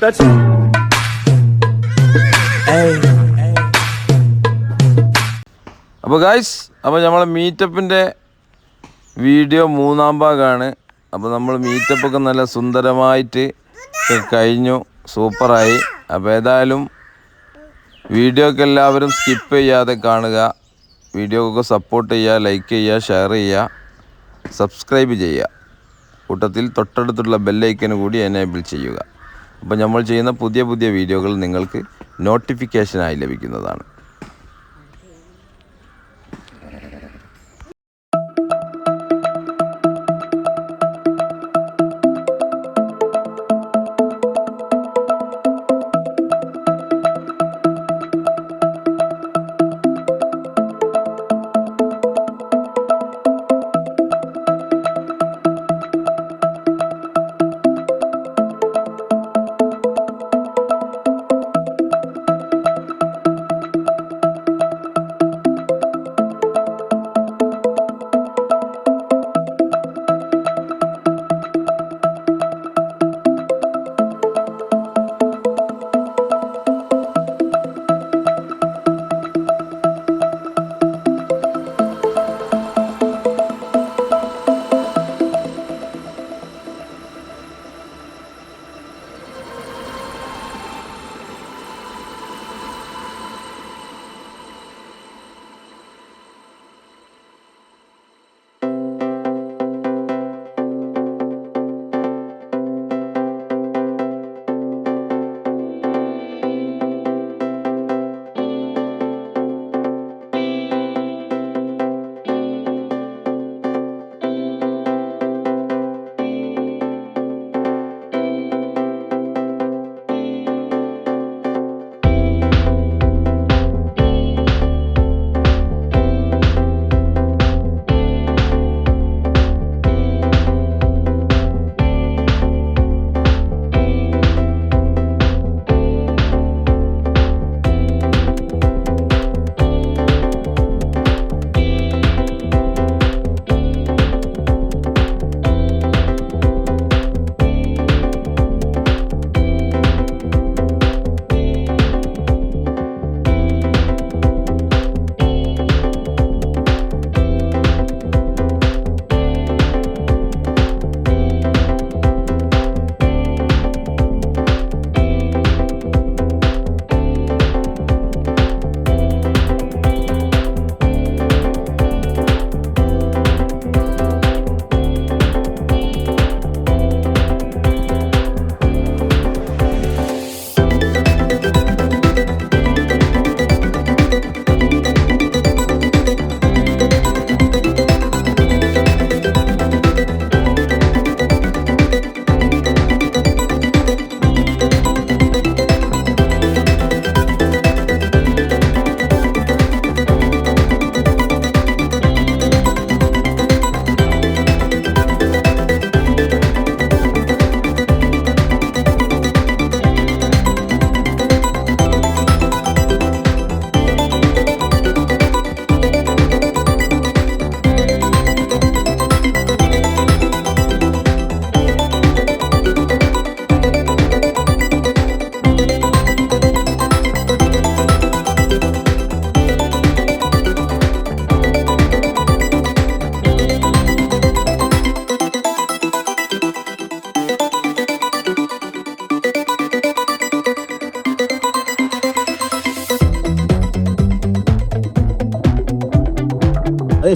അപ്പോൾ ഗായ്സ്, അപ്പോൾ നമ്മളെ മീറ്റപ്പിൻ്റെ വീഡിയോ 3-ാം ഭാഗമാണ്. അപ്പോൾ നമ്മൾ മീറ്റപ്പൊക്കെ നല്ല സുന്ദരമായിട്ട് കഴിഞ്ഞു, സൂപ്പറായി. അപ്പോൾ ഏതായാലും വീഡിയോ ഒക്കെ എല്ലാവരും സ്കിപ്പ് ചെയ്യാതെ കാണുക. വീഡിയോക്കൊക്കെ സപ്പോർട്ട് ചെയ്യുക, ലൈക്ക് ചെയ്യുക, ഷെയർ ചെയ്യുക, സബ്സ്ക്രൈബ് ചെയ്യുക. കൂട്ടത്തിൽ തൊട്ടടുത്തുള്ള ബെല്ലൈക്കന് കൂടി എനേബിൾ ചെയ്യുക. അപ്പോൾ നമ്മൾ ചെയ്യുന്ന പുതിയ പുതിയ വീഡിയോകൾ നിങ്ങൾക്ക് നോട്ടിഫിക്കേഷനായി ലഭിക്കുന്നതാണ്.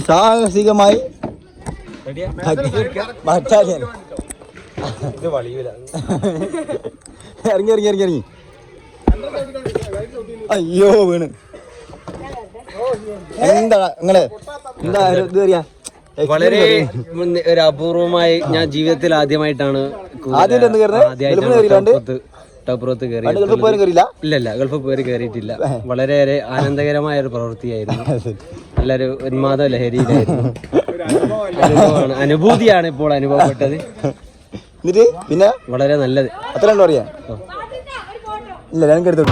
സാഹസികമായി ഇറങ്ങി ഇറങ്ങി ഇറങ്ങി ഇറങ്ങി. അയ്യോ വീണ്. എന്താ നിങ്ങള് എന്താ ഇത് പറയാ? വളരെ ഒരു അപൂർവമായി ഞാൻ ജീവിതത്തിൽ ആദ്യമായിട്ടാണ് ടോപ്പുറത്ത് കയറിയില്ല. ഇല്ലല്ല, ഗൾഫ് പോയി കയറിയിട്ടില്ല. വളരെയേറെ ആനന്ദകരമായ ഒരു പ്രവൃത്തിയായിരുന്നു. നല്ലൊരു ഉന്മാദ ലഹരിയിലായിരുന്നു. അനുഭൂതിയാണ് ഇപ്പോൾ അനുഭവപ്പെട്ടത്. പിന്നെ വളരെ നല്ലത്. അത്ര അറിയാം. ഇല്ല ഞങ്ങൾക്ക് എടുത്തു.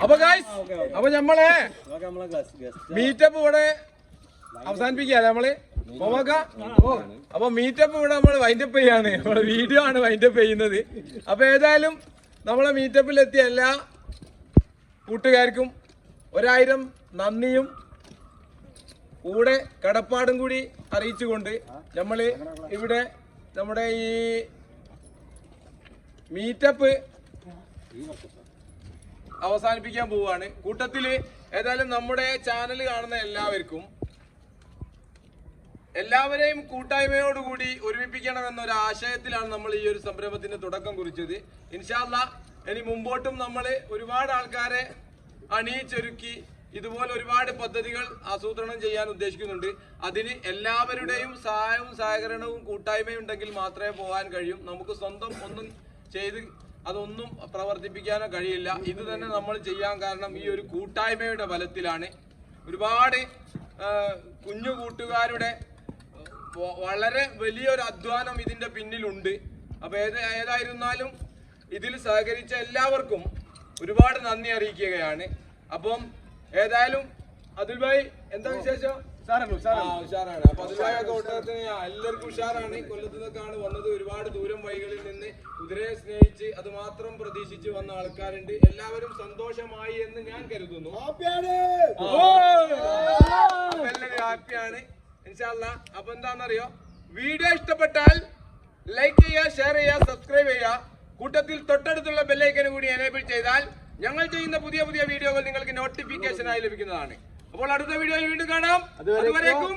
അപ്പൊ ഗൈസ് അപ്പൊ നമ്മളെ മീറ്റപ്പ് ഇവിടെ അവസാനിപ്പിക്കാല്ലേ നമ്മള് അപ്പൊ മീറ്റപ്പ് ഇവിടെ നമ്മൾ വൈൻഡപ്പ് ചെയ്യാണ്. നമ്മുടെ വീഡിയോ ആണ് വൈൻഡപ്പ് ചെയ്യുന്നത്. അപ്പൊ ഏതായാലും നമ്മളെ മീറ്റപ്പിലെത്തിയ എല്ലാ കൂട്ടുകാർക്കും 1000 നന്ദിയും കൂടെ കടപ്പാടും കൂടി അറിയിച്ചുകൊണ്ട് നമ്മള് ഇവിടെ നമ്മുടെ ഈ മീറ്റപ്പ് അവസാനിപ്പിക്കാൻ പോവുകയാണ്. കൂട്ടത്തില് ഏതായാലും നമ്മുടെ ചാനൽ കാണുന്ന എല്ലാവരെയും കൂട്ടായ്മയോടുകൂടി ഒരുമിപ്പിക്കണം എന്നൊരു ആശയത്തിലാണ് നമ്മൾ ഈ ഒരു സംരംഭത്തിന് തുടക്കം കുറിച്ചത്. ഇൻഷാ അല്ലാഹ് ഇനി മുമ്പോട്ടും നമ്മൾ ഒരുപാട് ആൾക്കാരെ അണിയിച്ചൊരുക്കി ഇതുപോലെ ഒരുപാട് പദ്ധതികൾ ആസൂത്രണം ചെയ്യാൻ ഉദ്ദേശിക്കുന്നുണ്ട്. അതിന് എല്ലാവരുടെയും സഹായവും സഹകരണവും കൂട്ടായ്മയും ഉണ്ടെങ്കിൽ മാത്രമേ പോകാൻ കഴിയും. നമുക്ക് സ്വന്തം ഒന്നും ചെയ്ത് അതൊന്നും പ്രവർത്തിപ്പിക്കാനോ കഴിയില്ല. ഇത് തന്നെ നമ്മൾ ചെയ്യാൻ കാരണം ഈ ഒരു കൂട്ടായ്മയുടെ ബലത്തിലാണ്. ഒരുപാട് കുഞ്ഞു കൂട്ടുകാരുടെ വളരെ വലിയൊരു അധ്വാനം ഇതിന്റെ പിന്നിലുണ്ട്. അപ്പൊ ഏതായിരുന്നാലും ഇതിൽ സഹകരിച്ച എല്ലാവർക്കും ഒരുപാട് നന്ദി അറിയിക്കുകയാണ്. അപ്പം ഏതായാലും അതുൽ ഭായി എന്താ വിശേഷം? ഉഷാറാണ്. അപ്പൊ അതുൽ ഭായി ഒക്കെ ഒട്ടകത്തിന് എല്ലാവർക്കും ഉഷാറാണ്. കൊല്ലത്തു നിന്നൊക്കെയാണ് വന്നത്. ഒരുപാട് ദൂരം വഴികളിൽ നിന്ന് കുതിരയെ സ്നേഹിച്ച് അത് മാത്രം പ്രതീക്ഷിച്ച് വന്ന ആൾക്കാരുണ്ട്. എല്ലാവരും സന്തോഷമായി എന്ന് ഞാൻ കരുതുന്നു. എല്ലാവരും ഹാപ്പിയാണ് ഇൻഷാ അല്ലാഹ്. അപ്പൊ എന്താണെന്നറിയോ, വീഡിയോ ഇഷ്ടപ്പെട്ടാൽ ലൈക്ക് ചെയ്യുക, ഷെയർ ചെയ്യുക, സബ്സ്ക്രൈബ് ചെയ്യുക. കൂട്ടത്തിൽ തൊട്ടടുത്തുള്ള ബെല്ലൈക്കൻ കൂടി എനേബിൾ ചെയ്താൽ ഞങ്ങൾ ചെയ്യുന്ന പുതിയ പുതിയ വീഡിയോകൾ നിങ്ങൾക്ക് നോട്ടിഫിക്കേഷൻ ആയി ലഭിക്കുന്നതാണ്. അപ്പോൾ അടുത്ത വീഡിയോയിൽ വീണ്ടും കാണാം. അതുവരേക്കും